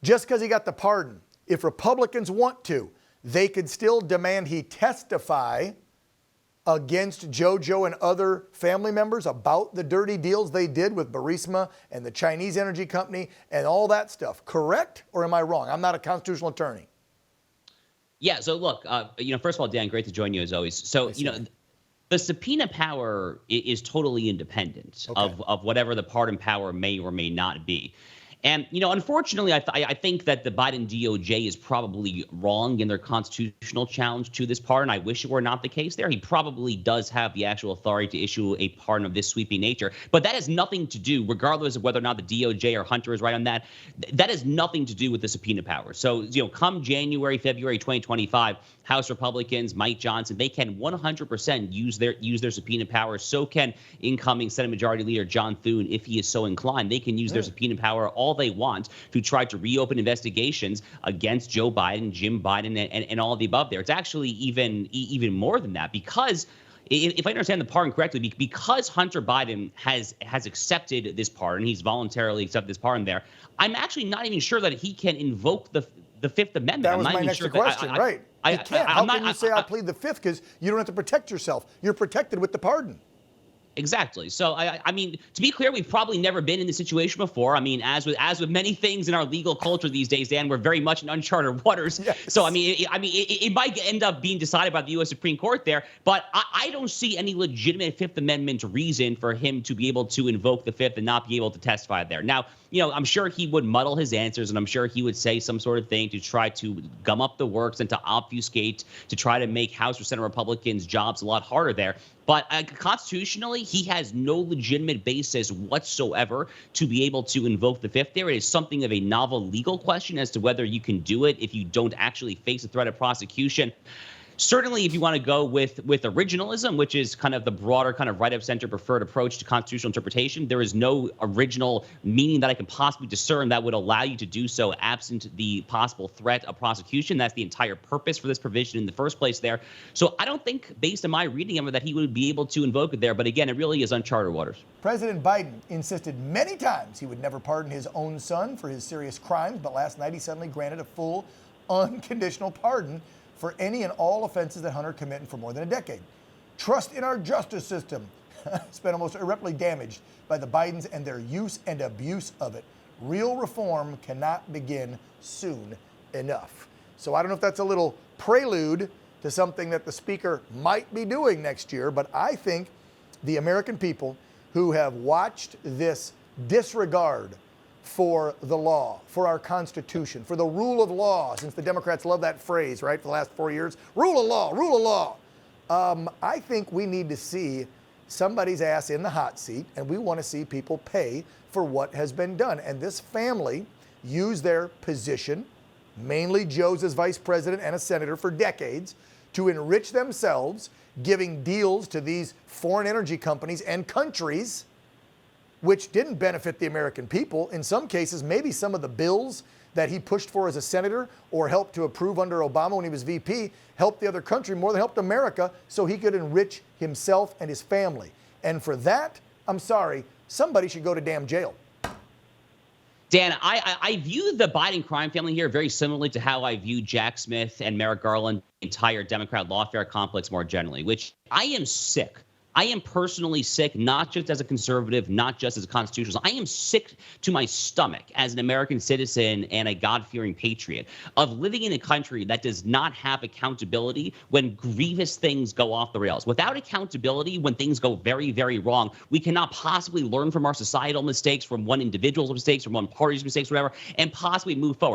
just because he got the pardon, if Republicans want to, they could still demand he testify against JoJo and other family members about the dirty deals they did with Burisma and the Chinese energy company and all that stuff. Correct? Or am I wrong? I'm not a constitutional attorney. Yeah. So look, first of all, Dan, great to join you as always. So, the subpoena power is totally independent of whatever the pardon power may or may not be. And, unfortunately, I think that the Biden DOJ is probably wrong in their constitutional challenge to this pardon. I wish it were not the case there. He probably does have the actual authority to issue a pardon of this sweeping nature. But that has nothing to do, regardless of whether or not the DOJ or Hunter is right on that, that has nothing to do with the subpoena power. So, come January, February 2025, House Republicans, Mike Johnson, they can 100% use their subpoena power. So can incoming Senate Majority Leader John Thune, if he is so inclined. They can use their subpoena power all they want to try to reopen investigations against Joe Biden, Jim Biden, and all of the above there. It's actually even more than that, because if I understand the pardon correctly, because Hunter Biden has accepted this pardon, he's voluntarily accepted this pardon there, I'm actually not even sure that he can invoke the Fifth Amendment. That was my next question, right? He can't. How can you say I plead the Fifth? Because you don't have to protect yourself. You're protected with the pardon. Exactly. So, I mean, to be clear, we've probably never been in this situation before. I mean, as with many things in our legal culture these days, Dan, we're very much in uncharted waters. Yes. So, it might end up being decided by the U.S. Supreme Court there, but I don't see any legitimate Fifth Amendment reason for him to be able to invoke the Fifth and not be able to testify there. Now, I'm sure he would muddle his answers, and I'm sure he would say some sort of thing to try to gum up the works and to obfuscate, to try to make House or Senate Republicans' jobs a lot harder there. But constitutionally, he has no legitimate basis whatsoever to be able to invoke the Fifth there. It is something of a novel legal question as to whether you can do it if you don't actually face a threat of prosecution. Certainly, if you want to go with originalism, which is kind of the broader kind of right-of-center preferred approach to constitutional interpretation, there is no original meaning that I can possibly discern that would allow you to do so absent the possible threat of prosecution. That's the entire purpose for this provision in the first place there. So I don't think, based on my reading of it, that he would be able to invoke it there. But again, it really is uncharted waters. President Biden insisted many times he would never pardon his own son for his serious crimes, but last night he suddenly granted a full, unconditional pardon for any and all offenses that Hunter committed for more than a decade. Trust in our justice system has been almost irreparably damaged by the Bidens and their use and abuse of it. Real reform cannot begin soon enough. So I don't know if that's a little prelude to something that the speaker might be doing next year, but I think the American people who have watched this disregard for the law, for our Constitution, for the rule of law, since the Democrats love that phrase, right, for the last 4 years. Rule of law, rule of law. I think we need to see somebody's ass in the hot seat, and we want to see people pay for what has been done. And this family used their position, mainly Joe's as vice president and a senator for decades, to enrich themselves, giving deals to these foreign energy companies and countries which didn't benefit the American people. In some cases, maybe some of the bills that he pushed for as a senator or helped to approve under Obama when he was VP helped the other country more than helped America, so he could enrich himself and his family. And for that, I'm sorry, somebody should go to damn jail. Dan, I view the Biden crime family here very similarly to how I view Jack Smith and Merrick Garland, the entire Democrat lawfare complex more generally, which I am sick. I am personally sick, not just as a conservative, not just as a constitutionalist. I am sick to my stomach as an American citizen and a God-fearing patriot of living in a country that does not have accountability when grievous things go off the rails. Without accountability, when things go very, very wrong, we cannot possibly learn from our societal mistakes, from one individual's mistakes, from one party's mistakes, whatever, and possibly move forward.